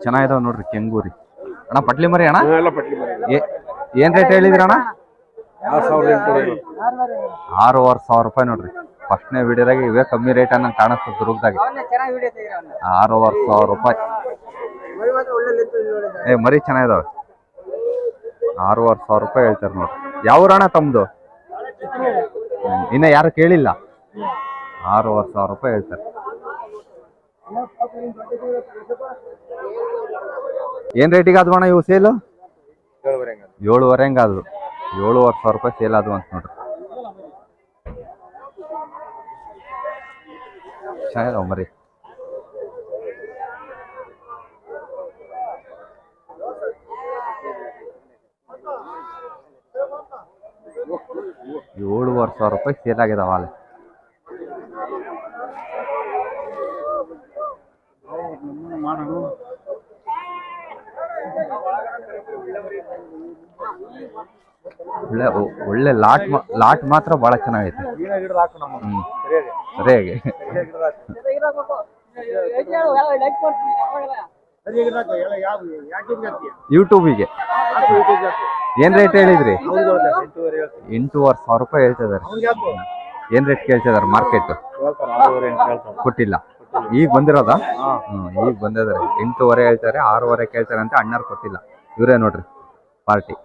ಚೆನ್ನಾಗಿದಾವ ನೋಡ್ರಿ ಕೆಂಗೂರಿ ಅಣ್ಣ. ಪಟ್ಲಿ ಮರಿ ಅಣ್ಣ ಏನ್ ರೇಟ್ ಹೇಳಿದ್ರಿ ಅಣ್ಣ? 6,500 ರೂಪಾಯಿ ನೋಡ್ರಿ. ಫಸ್ಟ್ನೇ ವಿಡಿಯೋದಾಗ ಇವೇ ಕಮ್ಮಿ ರೇಟ್ ಅನ್ನಂಗೆ ಕಾಣಿಸ್ತದೆ ದುರ್ಗದಾಗ. 6,500 ರೂಪಾಯಿ. ಮರಿ ಚೆನ್ನಾಗಿದಾವೆ. 6,500 ರೂಪಾಯಿ ಹೇಳ್ತಾರೆ ನೋಡ್ರಿ. ಯಾವ ಅಣ್ಣ ತಮ್ದು? ಇನ್ನ ಯಾರು ಕೇಳಿಲ್ಲ. 6,500 ರೂಪಾಯಿ ಹೇಳ್ತಾರೆ. ಏನ್ ರೇಟಿಗೆ ಆದ್ವು ಅಣ್ಣ ಇವು ಸೇಲು? 7,500 ಹಂಗಾದ್ರು. 7,500 ರೂಪಾಯಿ ಸೇಲ್ ಆದ್ವು ಅಂತ ನೋಡ್ರಿ. ಚೆನ್ನಾಗಿದಾವ ಮರಿ. ₹7,500 ಸೇಲ್ ಆಗಿದಾವ ಅಲ್ಲಿ. ಒಳ್ಳೆ ಲಾಟ್ ಮಾತ್ರ ಬಹಳ ಚೆನ್ನಾಗೈತೆ. ಸರಿಯಾಗಿ ಯೂಟ್ಯೂಬಿಗೆ ಏನ್ ರೇಟ್ ಹೇಳಿದ್ರಿ? 8,500 ರೂಪಾಯಿ ಹೇಳ್ತಿದಾರೆ. ಏನ್ ರೇಟ್ ಕೇಳ್ತಿದಾರೆ ಮಾರ್ಕೆಟ್? ಕೊಟ್ಟಿಲ್ಲ. ಈಗ ಬಂದಿರೋದ? ಈಗ ಬಂದಿದ್ದಾರೆ. 8,500 ಹೇಳ್ತಾರೆ, 6,500 ಕೇಳ್ತಾರೆ ಅಂತ. ಅಣ್ಣಾರು ಕೊಟ್ಟಿಲ್ಲ. ಇವರೇ ನೋಡ್ರಿ ಪಾರ್ಟಿ.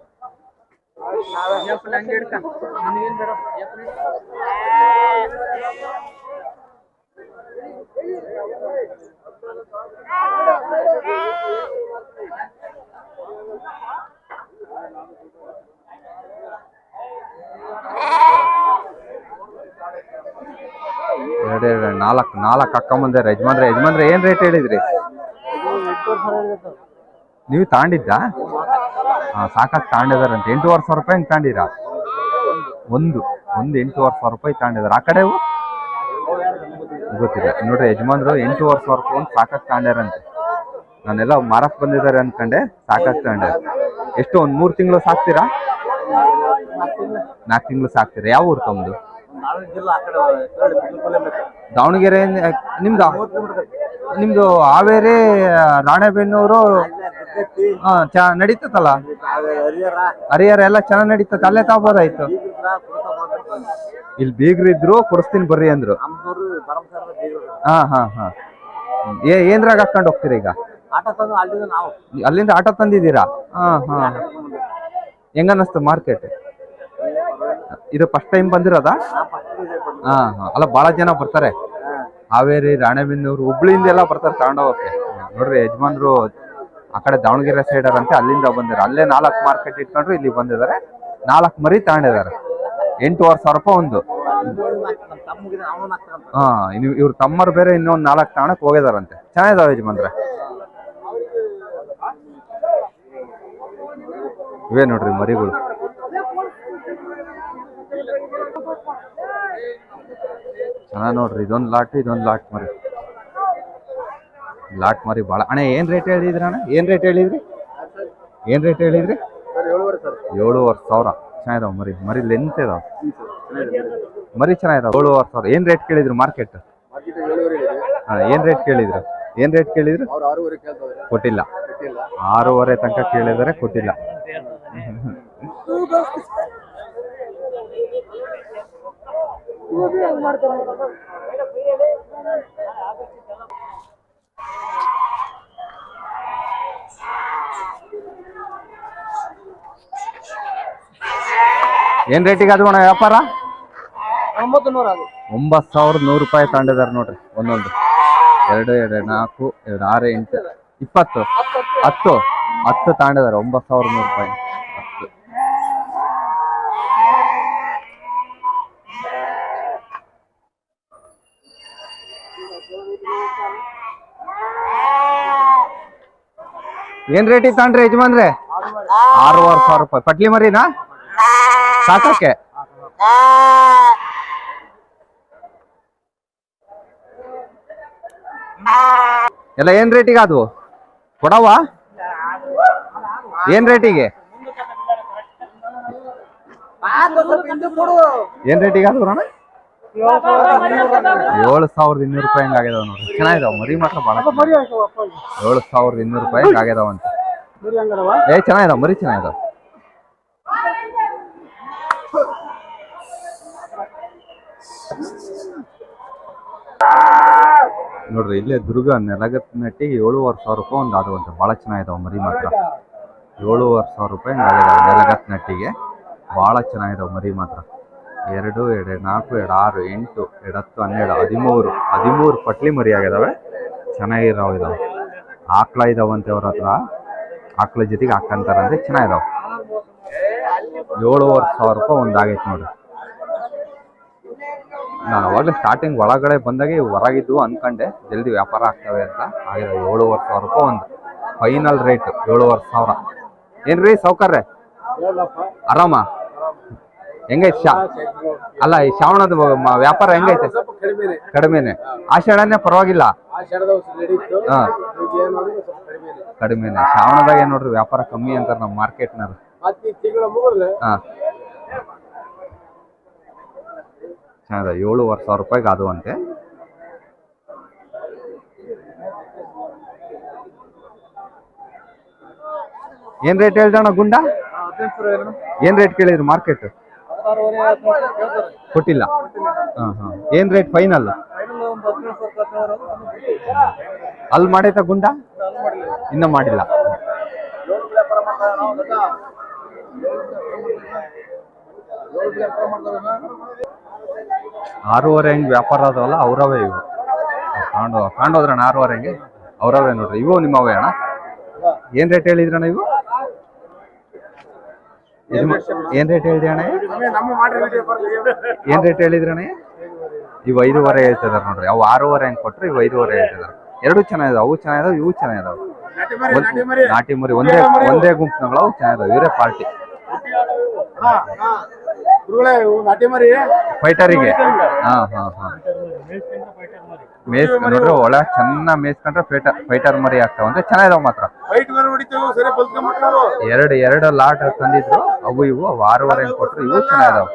ನಾಲ್ಕು ಅಕ್ಕ ಮುಂದೆ ಯಜಮಾನ್ರೆ ಏನ್ ರೇಟ್ ಹೇಳಿದ್ರಿ? ನೀವು ತಾಂಡಿದ್ದ? ಸಾಕಾಗಿ ತಾಂಡಿದಾರಂತೆ. 8,500 ರೂಪಾಯಿ ಹಂಗೆ ತಾಂಡಿರ? ಒಂದು 8,500 ರೂಪಾಯಿ ತಾಂಡಿದಾರ. ಆ ಕಡೆ ಗೊತ್ತಿಲ್ಲ ನೋಡ್ರಿ. ಯಜಮಾನ್ರು 8,500 ರೂಪಾಯಿ ಸಾಕಾಗಿ ತಾಂಡ್ಯಾರಂತೆ. ನಾನೆಲ್ಲ ಮಾರಕ್ ಬಂದಿದ್ದಾರೆ ಅನ್ಕಂಡೆ. ಸಾಕಾಗಿ ತಾಂಡ್ಯಾರ. ಎಷ್ಟು ಒಂದ್ 3 ತಿಂಗಳು ಸಾಕ್ತೀರಾ? 4 ತಿಂಗಳು ಸಾಕ್ತೀರಾ? ಯಾವ ಊರು ತಮ್ಮದು? ದಾವಣಗೆರೆ. ನಿಮ್ದು ಹಾವೇರಿ ರಾಣೆಬೆನ್ನೂರು ನಡೀತತ್ತಲ್ಲ? ಹರಿಹರ ಎಲ್ಲ ಚೆನ್ನಾಗ್ ನಡೀತತ್. ಅಲ್ಲೇ ತಗೋಬೋದಾಯ್ತು. ಇಲ್ಲಿ ಬೀಗ್ರಿದ್ರು ಕೊಡಿಸ್ತೀನಿ ಬರ್ರಿ ಅಂದ್ರು. ಹಾ ಏನ್ರಾಗ ಹಾಕೊಂಡ್ ಹೋಗ್ತೀರಾ ಈಗ? ಅಲ್ಲಿಂದ ಆಟೋ ತಂದಿದ್ದೀರಾ? ಹಾ ಹೆಂಗನ್ನಿಸ್ತು ಮಾರ್ಕೆಟ್? ಇದು ಫಸ್ಟ್ ಟೈಮ್ ಬಂದಿರೋದಾ? ಅಲ್ಲ ಬಹಳ ಜನ ಬರ್ತಾರೆ. ಹಾವೇರಿ, ರಾಣೆಬೆನ್ನೂರು, ಹುಬ್ಳಿಯಿಂದ ಎಲ್ಲ ಬರ್ತಾರೆ ತಗೊಂಡೋಗಕ್ಕೆ. ನೋಡ್ರಿ ಯಜಮಾನ್ರು ಆ ಕಡೆ ದಾವಣಗೆರೆ ಸೈಡರ್ ಅಂತೆ. ಅಲ್ಲಿಂದ ಬಂದಿರ. ಅಲ್ಲೇ 4 ಮಾರ್ಕೆಟ್ ಇಟ್ಕೊಂಡ್ರು ಇಲ್ಲಿ ಬಂದಿದ್ದಾರೆ. 4 ಮರಿ ತಗೊಂಡಿದ್ದಾರೆ. 8,500 ರೂಪಾಯಿ ಒಂದು. ಇವ್ರ ತಮ್ಮರು ಬೇರೆ ಇನ್ನೊಂದು 4 ತಗೊಳಕ್ ಹೋಗಿದಾರಂತೆ. ಚೆನ್ನಾಗಿದಾವ ಯಜಮಾನ್ರೆ. ಇವೇ ನೋಡ್ರಿ ಮರಿಗಳು. ಚೆನ್ನಾಗಿ ನೋಡ್ರಿ. ಇದೊಂದು ಲಾಟ್ ಮರಿ. ಭಾಳ. ಅಣ್ಣ ಏನ್ ರೇಟ್ ಹೇಳಿದ್ರಿ ಅಣ್ಣ? ಏನ್ ರೇಟ್ ಹೇಳಿದ್ರಿ? 7,500. ಚೆನ್ನಾಗಿದಾವ ಮರಿ ಲೆಂತ್ ಇದಾವ. ಮರಿ ಚೆನ್ನಾಗಿದಾವ. 7,500. ಏನ್ ರೇಟ್ ಕೇಳಿದ್ರು ಮಾರ್ಕೆಟ್? ಏನ್ ರೇಟ್ ಕೇಳಿದ್ರು? ಕೊಟ್ಟಿಲ್ಲ. 6,500 ತನಕ ಕೇಳಿದರೆ ಕೊಟ್ಟಿಲ್ಲ. ಏನ್ ರೇಟಿಗೆ ಅದು ಅಣ್ಣ ವ್ಯಾಪಾರ? 9,100 ರೂಪಾಯಿ ತಗೊಂಡಿದ್ದಾರೆ ನೋಡ್ರಿ. ಒಂದೊಂದು 2, 4, 6, 8, 20, 10 ತಗೊಂಡಿದ್ದಾರೆ. 9,100 ರೂಪಾಯಿ. ಏನ್ ರೇಟಿಗೆ ತಗೊಂಡ್ರಿ ಯಜಮಾನ್ರೆ? 6,500 ರೂಪಾಯಿ. ಪಟ್ಲಿ ಮರಿನಾ ಸಾಕಕ್ಕೆ? ಎಲ್ಲ ಏನ್ ರೇಟಿಗೆ ಅದು ಕೊಡವ? ಏನ್ ರೇಟಿಗೆ ಅದು ಅಣ್ಣ? 7,200 ರೂಪಾಯಿ ಹಂಗ ಆಗ್ಯದಾವ ನೋಡ್ರಿ. ಚೆನ್ನಾಗಿದಾವ ಮರಿ ಮಾತ್ರ ಭಾಳ 7,200 ರೂಪಾಯಿ ಹಂಗ ಆಗ್ಯದಾವಂತೆ. ಚೆನ್ನಾಗಿದಾವ ಮರಿ ಚೆನ್ನಾಗಿದಾವ. ನೋಡ್ರಿ ಇಲ್ಲೇ ದುರ್ಗ ನೆಲಗತ್ ನಟ್ಟಿಗೆ 7,500 ರೂಪಾಯಿ ಒಂದು ಅದು ಅಂತ ಭಾಳ ಚೆನ್ನಾಗಿದಾವ ಮರಿ ಮಾತ್ರ. 7,500 ರೂಪಾಯಿ ಹಂಗ ಆಗ್ಯದಾವ ನೆಲಗತ್ ನಟ್ಟಿಗೆ. ಭಾಳ ಚೆನ್ನಾಗಿದಾವ ಮರಿ ಮಾತ್ರ. 2, 2, 4, 2, 6, 8, 10, 12, 13 ಪಟ್ಲಿ ಮರಿ ಆಗಿದಾವೆ. ಚೆನ್ನಾಗಿದಾವ ಇದಾವೆ. ಆಕಳ ಇದಾವಂತೆ ಅವ್ರ ಹತ್ರ. ಆಕಳ ಜೊತೆಗೆ ಹಾಕಂತಾರಂತೆ. ಚೆನ್ನಾಗಿದಾವ. 7,500 ರೂಪಾಯಿ ಒಂದು ಆಗೈತೆ ನೋಡ್ರಿ. ನಾನು ಅವಾಗಲೇ ಸ್ಟಾರ್ಟಿಂಗ್ ಒಳಗಡೆ ಬಂದಾಗೆ ಹೊರಗಿದ್ವು ಅನ್ಕೊಂಡೆ ಜಲ್ದಿ ವ್ಯಾಪಾರ ಆಗ್ತವೆ ಅಂತ. ಆಗಿದೆ 7,500 ರೂಪಾಯಿ ಒಂದು ಫೈನಲ್ ರೇಟ್. 7,500. ಏನ್ರಿ ಸೌಕರ್ಯ ಆರಾಮ ಹೆಂಗೈತೆ ಅಲ್ಲ ಈ ಶ್ರಾವಣದ ವ್ಯಾಪಾರ ಹೆಂಗೈತೆ? ಕಡಿಮೆನೆ. ಆಷಾಢನೇ ಪರವಾಗಿಲ್ಲ. ಹಾ ಕಡಿಮೆನೆ. ಶ್ರಾವಣದಾಗ ಏನ್ ನೋಡ್ರಿ ವ್ಯಾಪಾರ ಕಮ್ಮಿ ಅಂತಾರ ನಮ್ಮ ಮಾರ್ಕೆಟ್ನಾರ. ಹಾ ಚೆನ್ನಾಗಿದೆ. 7,500 ರೂಪಾಯಿಗೆ ಅದು ಅಂತೆ. ಏನ್ ರೇಟ್ ಹೇಳ್ದಣ್ಣ ಗುಂಡ? ಏನ್ ರೇಟ್ ಕೇಳಿದ್ರು ಮಾರ್ಕೆಟ್? ಕೊಟ್ಟಿಲ್ಲ. ಏನ್ ರೇಟ್ ಫೈನಲ್? ಅಲ್ಲಿ ಮಾಡೈತ ಗುಂಡ? ಇನ್ನ ಮಾಡಿಲ್ಲ. 6,500 ಹೆಂಗ್ ವ್ಯಾಪಾರ ಅದವಲ್ಲ ಅವ್ರವೇ ಇವು. ಕಾಂಡೋದ್ರಣ್ಣ 6,500 ಹೆಂಗೆ ಅವ್ರವೇ ನೋಡ್ರಿ. ಇವು ನಿಮ್ಮವೇ ಅಣ್ಣ? ಏನ್ ರೇಟ್ ಹೇಳಿದ್ರಣ್ಣ ಇವು? ಏನ್ ರೇಟ್ ಹೇಳಿದೆ ಅಣ್ಣ? ಏನ್ ರೇಟ್ ಹೇಳಿದ್ರಣ್ಣ? ಇವು 5,500 ಹೇಳ್ತಿದಾರೆ ನೋಡ್ರಿ. ಅವು 6,500 ಹೆಂಗ್ ಕೊಟ್ರು, ಇವು 5,500 ಹೇಳ್ತಿದಾರೆ. ಎರಡು ಚೆನ್ನಾಗಿದಾವ. ಅವು ಚೆನ್ನಾಗಿದಾವ, ಇವು ಚೆನ್ನಾಗಿದಾವ. ನಾಟಿ ಮರಿ ಒಂದೇ ಗುಂಪಿನಗಳು ಅವು ಚೆನ್ನಾಗಿದಾವ. ಇವರೇ ಪಾರ್ಟಿ ಫೈಟರಿಗೆ. ಮೇಸ್ ನೋಡ್ರಿ ಒಳ ಚೆನ್ನಾಗ್ ಮೇಯ್ಸ್ಕೊಂಡ್ರೆ ಫೈಟರ್ ಮರಿ ಆಗ್ತಾವ ಅಂದ್ರೆ ಚೆನ್ನಾಗಿದಾವ ಮಾತ್ರ. 2 ಲಾಟ್ ತಂದಿದ್ರು. ಅವು ಇವು 6,500 ಕೊಟ್ರು. ಇವು ಚೆನ್ನಾಗಿದಾವ.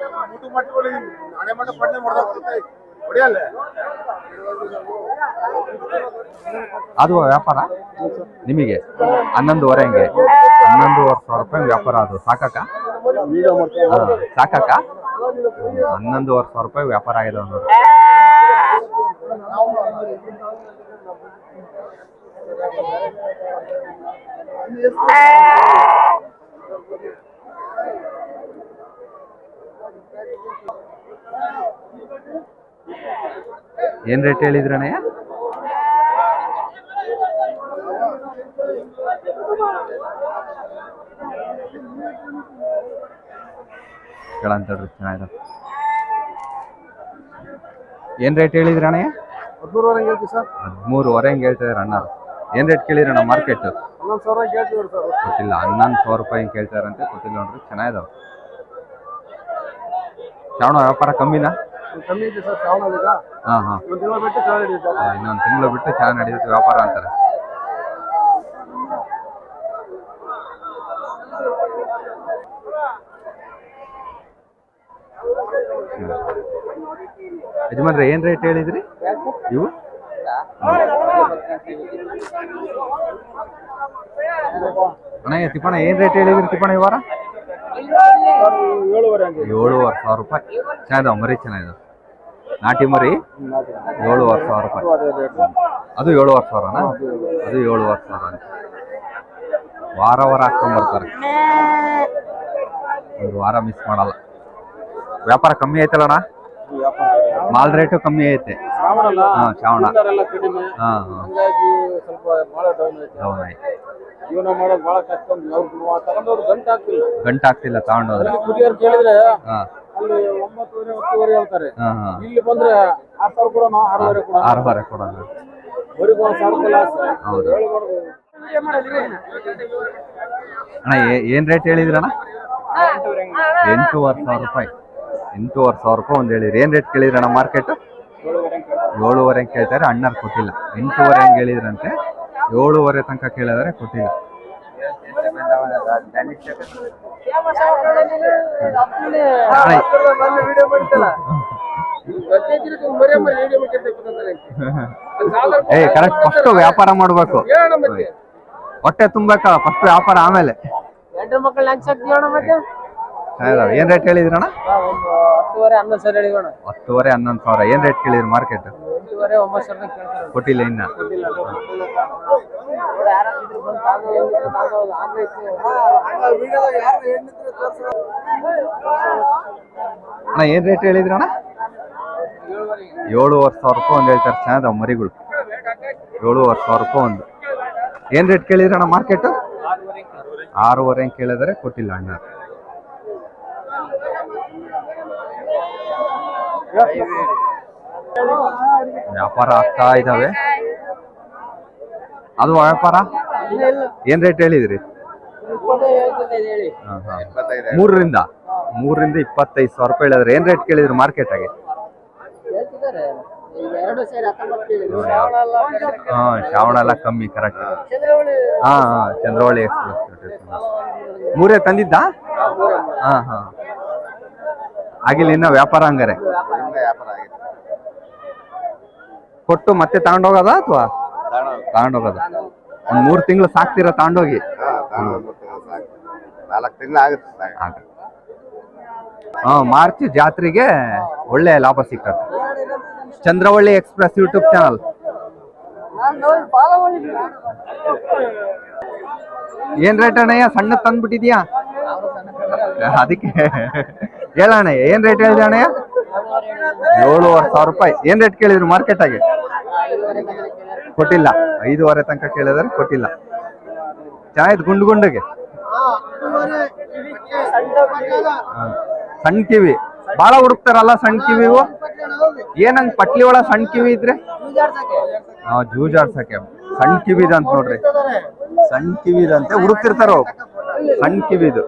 ಅದು ವ್ಯಾಪಾರ ನಿಮಗೆ 11,500 ಹೆಂಗೆ? 11,500 ರೂಪಾಯಿ ವ್ಯಾಪಾರ. ಅದು ಸಾಕಕ್ಕ? 11,500 ರೂಪಾಯಿ ವ್ಯಾಪಾರ ಆಗಿದೆ ನೋಡಿ. ಏನ್ ರೇಟ್ ಹೇಳಿದ್ರಣ್ಣ? ಕೇಳಂತಡ್ರಿ ಚೆನ್ನಾಗಿದೆ. ಏನ್ ರೇಟ್ ಹೇಳಿದ್ರಣ್ಣ? 13,500 ಹೆಂಗ್ ಹೇಳ್ತಿದಾರೆ ಅಣ್ಣ? ಏನ್ ರೇಟ್ ಕೇಳಿದ್ರಣ್ಣ ಮಾರ್ಕೆಟ್? ಗೊತ್ತಿಲ್ಲ. 11,000 ರೂಪಾಯಿ ಹಿಂಗ್ ಕೇಳ್ತಾರಂತೆ. ಗೊತ್ತಿಲ್ಲ ನೋಡ್ರಿ. ಚೆನ್ನಾಗಿದಾವ. ಶ್ರಾವಣ ವ್ಯಾಪಾರ ಕಮ್ಮಿನಾ? ಇನ್ನೊಂದು ತಿಂಗಳು ಬಿಟ್ಟು ಚೆನ್ನಾಗಿ ನಡೀತದೆ ವ್ಯಾಪಾರ ಅಂತಾರೆ. ಯಜಮಾನ್ರೆ ಏನ್ ರೇಟ್ ಹೇಳಿದ್ರಿ ಇವು? ಅಣ್ಣ ತಿಪ್ಪಣ್ಣ ಏನ್ ರೇಟ್ ಹೇಳಿದ್ರಿ ತಿಪ್ಪಣ್ಣ ಈ ವಾರ? 7,500 ರೂಪಾಯಿ. ಚೆನ್ನಾಗಿದಾವ ಮರಿ. ಚೆನ್ನಾಗಿದಾವ ನಾಟಿ ಮರಿ. 7,500 ರೂಪಾಯಿ. ಅದು 7,500. ಅದು 7,500. ವಾರ ಹಾಕೊಂಡ್ಬರ್ತಾರೆ. ಒಂದು ವಾರ ಮಿಸ್ ಮಾಡಲ್ಲ. ವ್ಯಾಪಾರ ಕಮ್ಮಿ ಐತಲ್ಲಣ್ಣ? ಮಾಲ್ ರೇಟು ಕಮ್ಮಿ ಐತೆ. ಶ್ರಾವಣ ಗಂಟೆ ಆಗ್ತಿಲ್ಲ ತಗೊಂಡೋದ್ರೆ. 6,500 ಕೊಡೋದು. ಹೌದು ಅಣ್ಣ. ಏನ್ ರೇಟ್ ಹೇಳಿದ್ರಣ್ಣ? 8,500 ರೂಪಾಯಿ. 8,500 ರೂಪಾಯಿ ಒಂದು ಹೇಳಿರಿ. ಏನ್ ರೇಟ್ ಕೇಳಿದ್ರಣ್ಣ ಮಾರ್ಕೆಟ್? 7,500 ಕೇಳ್ತಾರೆ. ಅಣ್ಣರು ಕೊಟ್ಟಿಲ್ಲ. 8,500 ಹೆಂಗ್ ಹೇಳಿದ್ರಂತೆ. 7,500 ತನಕ ಕೇಳಿದ್ರೆ ಕೊಟ್ಟಿಲ್ಲ. ಏ ಕರೆಕ್ಟ್, ಫಸ್ಟ್ ವ್ಯಾಪಾರ ಮಾಡ್ಬೇಕು, ಹೊಟ್ಟೆ ತುಂಬಬೇಕಲ್ಲ ಫಸ್ಟ್ ವ್ಯಾಪಾರ, ಆಮೇಲೆ ಏನ್ ರೇಟ್ ಹೇಳಿದ್ರಣ್ಣ? 10,500 11,000. ಏನ್ ರೇಟ್ ಕೇಳಿದ್ರಿ ಮಾರ್ಕೆಟ್? ಕೊಟ್ಟಿಲ್ಲ ಇನ್ನ. ಅಣ್ಣ ಏನ್ ರೇಟ್ ಹೇಳಿದ್ರಣ್ಣ? 7,500 ರೂಪಾಯಿ ಒಂದು ಹೇಳ್ತಾರೆ. ಚೆನ್ನಾದ ಮರಿಗಳು, 7,500 ರೂಪಾಯಿ ಒಂದು. ಏನ್ ರೇಟ್ ಕೇಳಿದ್ರಣ್ಣ ಮಾರ್ಕೆಟ್? 6,500 ಕೇಳಿದರೆ, ಕೊಟ್ಟಿಲ್ಲ ಅಣ್ಣ. ವ್ಯಾಪಾರ ಆಗ್ತಾ ಇದಾವೆ. ಅದು ವ್ಯಾಪಾರ ಏನ್ ರೇಟ್ ಹೇಳಿದ್ರಿ? 3ರಿಂದ 25,000 ರೂಪಾಯಿ ಹೇಳಿದ್ರೆ. ಏನ್ ರೇಟ್ ಕೇಳಿದ್ರಿ ಮಾರ್ಕೆಟ್ ಆಗಿ? ಶ್ರಾವಣ ಎಲ್ಲ ಕಮ್ಮಿ, ಕರೆಕ್ಟ್. ಚಂದ್ರವಳ್ಳಿ ಎಕ್ಸ್ಪ್ರೆಸ್ 3 ತಂದಿದ್ದ? ಆಗಿಲ್ಲ ಇನ್ನ ವ್ಯಾಪಾರ ಹಂಗಾರೆ? ಕೊಟ್ಟು ಮತ್ತೆ ತಗೊಂಡೋಗದ ಅಥವಾ ತಗೊಂಡೋಗದ? ಒಂದ್ 3 ತಿಂಗಳು ಸಾಕ್ತೀರಾ ತಗೊಂಡೋಗಿ? 4 ತಿಂಗಳು ಆಗುತ್ತೆ. ಮಾರ್ಚ್ ಜಾತ್ರೆಗೆ ಒಳ್ಳೆ ಲಾಭ ಸಿಕ್ಕತ್ತೆ. Chandravalli express YouTube channel. ಏನ್ ರೇಟ್ ಅಣ್ಣಯ್ಯ? ಸಣ್ಣ ತಂದ್ಬಿಟ್ಟಿದ್ಯಾ? ಅದಕ್ಕೆ ಹೇಳಣ್ಣ, ಏನ್ ರೇಟ್ ಹೇಳಿದೆ ಅಣ್ಣಯ್ಯ? 7,500 ರೂಪಾಯಿ. ಏನ್ ರೇಟ್ ಕೇಳಿದ್ರು ಮಾರ್ಕೆಟ್ ಆಗಿ? ಕೊಟ್ಟಿಲ್ಲ. 5,500 ತನಕ ಕೇಳಿದ್ರೆ, ಕೊಟ್ಟಿಲ್ಲ. ಚೆನ್ನಾಯ್ತು ಗುಂಡು ಗುಂಡಿಗೆ. ಸಣ್ಣ ಕಿವಿ ಬಾಳ ಹುಡುಕ್ತಾರಲ್ಲ ಸಣ್ಣ ಕಿವಿವು. ಏನಂಗ್ ಪಟ್ಲಿ ಒಳಗ ಸಣ್ಣ ಕಿವಿ ಇದ್ರೆ ಜೂಜಾಡ್ಸಕ್ಕೆ ಸಣ್ಣ ಕಿವಿದ ಅಂತ ನೋಡ್ರಿ. ಸಣ್ಣ ಕಿವಿದಂತೆ ಹುಡುಕ್ತಿರ್ತಾರ ಸಣ್ಣ ಕಿವಿದು.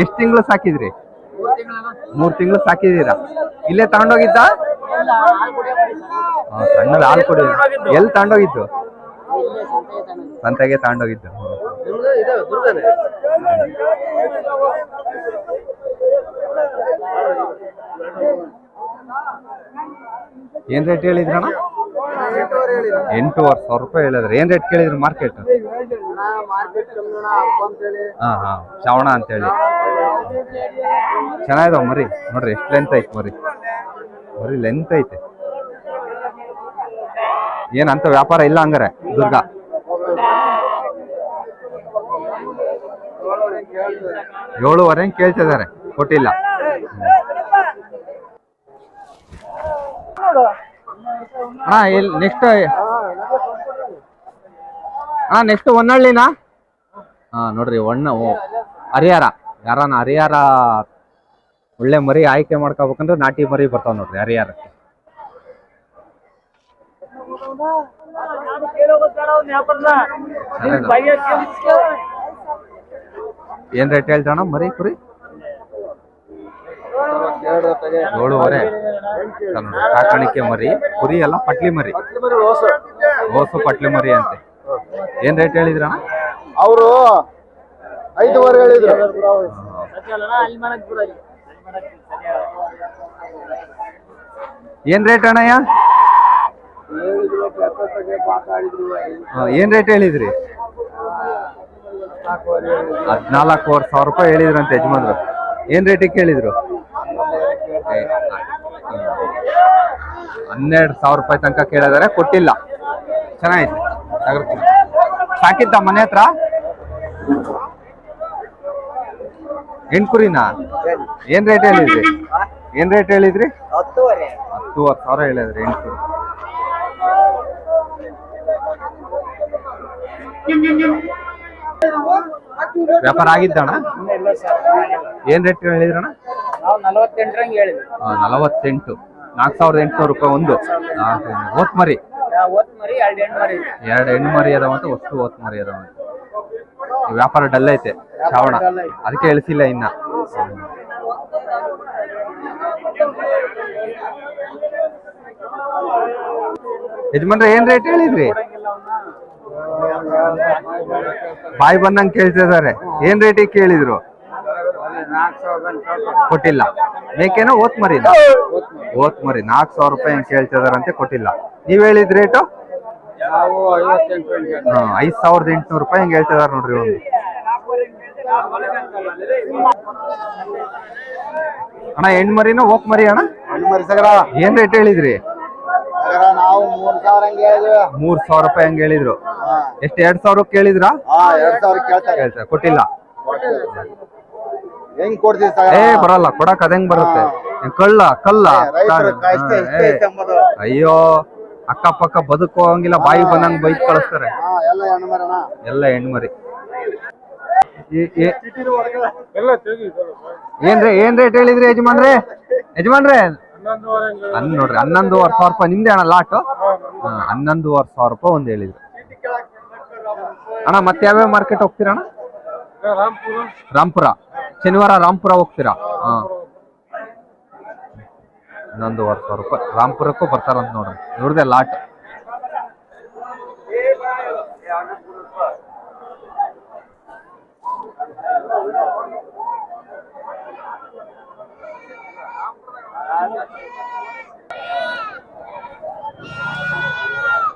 ಎಷ್ಟ್ ತಿಂಗಳು ಸಾಕಿದ್ರಿ? 3 ತಿಂಗಳು ಸಾಕಿದೀರಾ? ಇಲ್ಲೇ ತಗೊಂಡೋಗಿದ್ದ? ಸಣ್ಣದ ಹಾಲು ಕೊಡಿ. ಎಲ್ಲಿ ತಗೊಂಡೋಗಿದ್ದು? ಸಂತೆಗೆ ತಗೊಂಡೋಗಿದ್ದು. ಏನ್ ರೇಟ್ ಹೇಳಿದ್ರಣ್ಣ? 8,500 ರೂಪಾಯಿ ಹೇಳಿದ್ರೆ. ಏನ್ ರೇಟ್ ಕೇಳಿದ್ರು ಮಾರ್ಕೆಟ್? ಶ್ರಾವಣ ಅಂತೇಳಿ. ಚೆನ್ನಾಗಿದಾವ ಮರಿ ನೋಡ್ರಿ, ಎಷ್ಟು ಲೆಂತ್ ಐತೆ ಮರಿ. ಮರಿ ಲೆಂತ್ ಐತೆ. ಏನಂತ ವ್ಯಾಪಾರ ಇಲ್ಲ ಹಂಗಾರೆ ದುರ್ಗ? 7,500 ಕೇಳ್ತಿದ್ದಾರೆ, ಕೊಟ್ಟಿಲ್ಲ. ಅಣ್ಣ ಇಲ್ಲಿ ನೆಕ್ಸ್ಟ್ ಹೊನ್ನಳ್ಳಿನಾ? ನೋಡ್ರಿ ಹರಿಹರ. ಯಾರನ್ನ ಹರಿಹರ ಒಳ್ಳೆ ಮರಿ ಆಯ್ಕೆ ಮಾಡ್ಕೋಬೇಕಂದ್ರೆ ನಾಟಿ ಮರಿ ಬರ್ತಾವ ನೋಡ್ರಿ ಹರಿಹರಕ್ಕೆ. ಏನ್ ರೇಟ್ ಹೇಳ್ತಾಣ ಮರಿ ಕುರಿ? 7,500. ಸಾಕಾಣಿಕೆ ಮರಿ ಕುರಿ ಎಲ್ಲ ಪಟ್ಲಿ ಮರಿ, ಓಸು ಪಟ್ಲಿ ಮರಿ ಅಂತೆ. ಏನ್ ರೇಟ್ ಹೇಳಿದ್ರಣ್ಣ? ಅವರು 5,500 ಹೇಳಿದ್ರು. ಏನ್ ರೇಟ್ ಅಣ್ಣಯ್ಯ? ಏನ್ ರೇಟ್ ಹೇಳಿದ್ರಿ? 14,500 ರೂಪಾಯಿ ಹೇಳಿದ್ರಂತೆ ಯಜಮಾನ್ರು. ಏನ್ ರೇಟಿಗೆ ಕೇಳಿದ್ರು? 12,000 ರೂಪಾಯಿ ತನಕ ಕೇಳಿದಾರೆ, ಕೊಟ್ಟಿಲ್ಲ. ಚೆನ್ನಾಯ್ತು. ಸಾಕಿದ್ದ ಮನೆ ಹತ್ರ? ಹೆಣ್ಕುರಿನಾ? ಏನ್ ರೇಟ್ ಹೇಳಿದ್ರಿ? 10,500 ಹೇಳಿದ್ರಿ ಹೆಣ್ಕುರಿ. ವ್ಯಾಪಾರ ಆಗಿದ್ದಣ್ಣ? ಏನ್ ರೇಟ್ ಹೇಳಿದ್ರಣ್ಣ? 48. 4,800 ರೂಪಾಯಿ ಒಂದು. ಓತ್ ಮರಿ 2 ಹೆಣ್ಣು ಮರಿ ಅದಾವಂತ, ಒಟ್ಟು ಓತ್ ಮರಿ ಅದಾವಂತ. ವ್ಯಾಪಾರ ಡಲ್ ಐತೆ ಶ್ರಾವಣ, ಅದಕ್ಕೆ ಇಳಿಸಿಲ್ಲ ಇನ್ನ. ಯಜಮಾನ್ರೆ ಏನ್ ರೇಟ್ ಹೇಳಿದ್ರಿ? ಬಾಯಿ ಬಂದಂಗ್ ಕೇಳ್ತಿದಾರೆ. ಏನ್ ರೇಟಿಗೆ ಕೇಳಿದ್ರು? ಕೊಟ್ಟಿಲ್ಲ. ಮೇಕೆನೋ ಓತ್ ಮರಿ? ಓತ್ ಮರಿ 4,000 ರೂಪಾಯಿ ಹೆಂಗ್ ಕೇಳ್ತಿದಾರಂತೆ, ಕೊಟ್ಟಿಲ್ಲ. ನೀವ್ ಹೇಳಿದ ರೇಟು 5,800 ರೂಪಾಯಿ ಹೆಂಗ್ ಹೇಳ್ತಿದಾರ ನೋಡ್ರಿ. ಒಂದು ಅಣ್ಣ ಹೆಣ್ಮರಿನ ಓಕ್ ಮರಿ ಅಣ್ಣ? ಏನ್ ರೇಟ್ ಹೇಳಿದ್ರಿ? ನಾವು 3,000 ರೂಪಾಯಿ ಹೆಂಗ್ ಹೇಳಿದ್ರು? ಎಷ್ಟು 2,000 ಕೇಳಿದ್ರಾ? 2,000 ಕೇಳ್ತಾರೆ, ಕೊಟ್ಟಿಲ್ಲ. ಹೆಂಗ್ ಕೊಡ್ತೀವಿ? ಬರಲ್ಲ, ಕೊಡಕ್ ಅದಂಗ್ ಬರುತ್ತೆ. ಕಲ್ಲ ಅಯ್ಯೋ, ಅಕ್ಕಪಕ್ಕ ಬದುಕೋಂಗಿಲ್ಲ, ಬಾಯಿ ಬಂದಂಗ್ ಬೈಕ್ ಕಳಿಸ್ತಾರೆ. ಎಲ್ಲ ಹೆಣ್ಮರಿ. ಏನ್ ರೇಟ್ ಹೇಳಿದ್ರಿ ಯಜಮಾನ್ರೆ? 11,500 ರೂಪಾಯಿ. ನಿಮ್ದೇ ಅಣ್ಣ ಲಾಟು? 11,500 ರೂಪಾಯಿ ಒಂದ್ ಹೇಳಿದ್ರು ಅಣ್ಣ. ಮತ್ತೆ ಯಾವ್ಯಾವ ಮಾರ್ಕೆಟ್ ಹೋಗ್ತೀರಾ ಅಣ್ಣ? ರಾಂಪುರ. ಶನಿವಾರ ರಾಂಪುರ ಹೋಗ್ತೀರಾ? 11,500 ರೂಪಾಯಿ. ರಾಂಪುರಕ್ಕೂ ಬರ್ತಾರಂತ ನೋಡ್ರಿ. ನೋಡ್ದೆ ಲಾಟ್.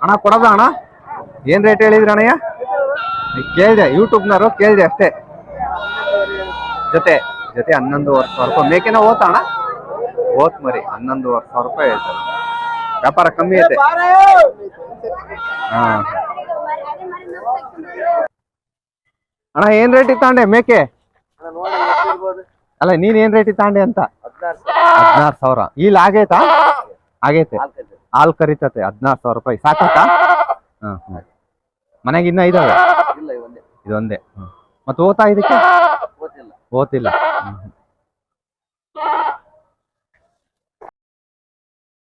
ಅಣ್ಣ ಕೊಡದ ಅಣ್ಣ? ಏನ್ ರೇಟ್ ಹೇಳಿದ್ರಿ ಅಣ್ಣಯ್ಯ? ಕೇಳಿದೆ, ಯೂಟ್ಯೂಬ್ನವರು ಕೇಳಿದೆ ಅಷ್ಟೇ. ಜೊತೆ 11,500 ರೂಪಾಯಿ. ಮೇಕೆನ ಓತ ಅಣ್ಣ? ಓತ್ ಮರಿ 11,500 ರೂಪಾಯಿ ಹೇಳ್ತಾರೆ. ವ್ಯಾಪಾರ ಕಮ್ಮಿ ಐತೆ. ಅಣ್ಣ ಏನ್ ರೇಟ್ ತಗೊಂಡೆ ಮೇಕೆ? ಅಲ್ಲ ನೀನ್ ಏನ್ ರೇಟ್ ತಗೊಂಡೆ ಅಂತ? 16,000. ಇಲ್ಲಿ ಆಗೈತಾ? ಆಗೈತೆ. ಹಾಲ್ ಕರಿತತೆ. 16,000 ರೂಪಾಯಿ ಸಾಕತ್ತಾ? ಮನೆಗೆ ಇನ್ನ ಇದಾವೆ? ಇದೊಂದೇ. ಮತ್ತೆ ಓತಾ ಇದಕ್ಕೆ? ಓತಿಲ್ಲ.